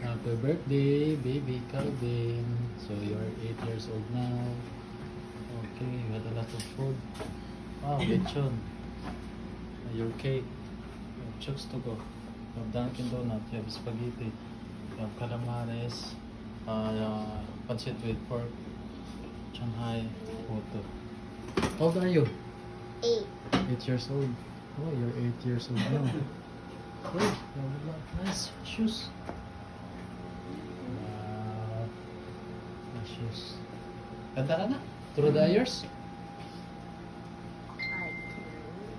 Happy birthday, baby Calvin. So you're 8 years old now. Okay, you had a lot of food. Wow, lechon. Your cake. You have chocks to go. You have Dunkin' Donut. You have spaghetti. You have calamares. Pancit with pork. Shanghai. Photo. How old are you? 8. 8 years old. Oh, you're 8 years old now. Oh, you have nice shoes. Wow. Nice shoes. Kanta ka na? Through the years? I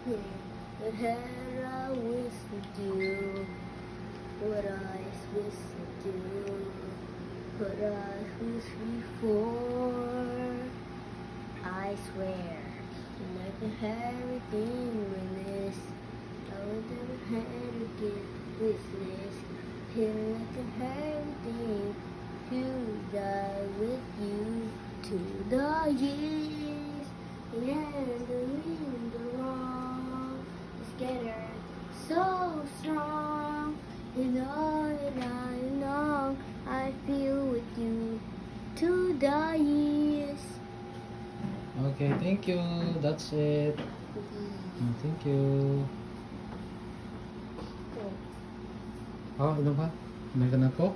can hear what I wish to do, what I wish to do, what I wish before. I swear, and I can have everything with this. I would never have to get with this. Here I can have everything to die with you to the years. And the wind, the wrong is getting so strong. And all that I long, I feel with you to the years. Okay, thank you. That's it. Thank you. Oh, ano ba? Ano ka na po?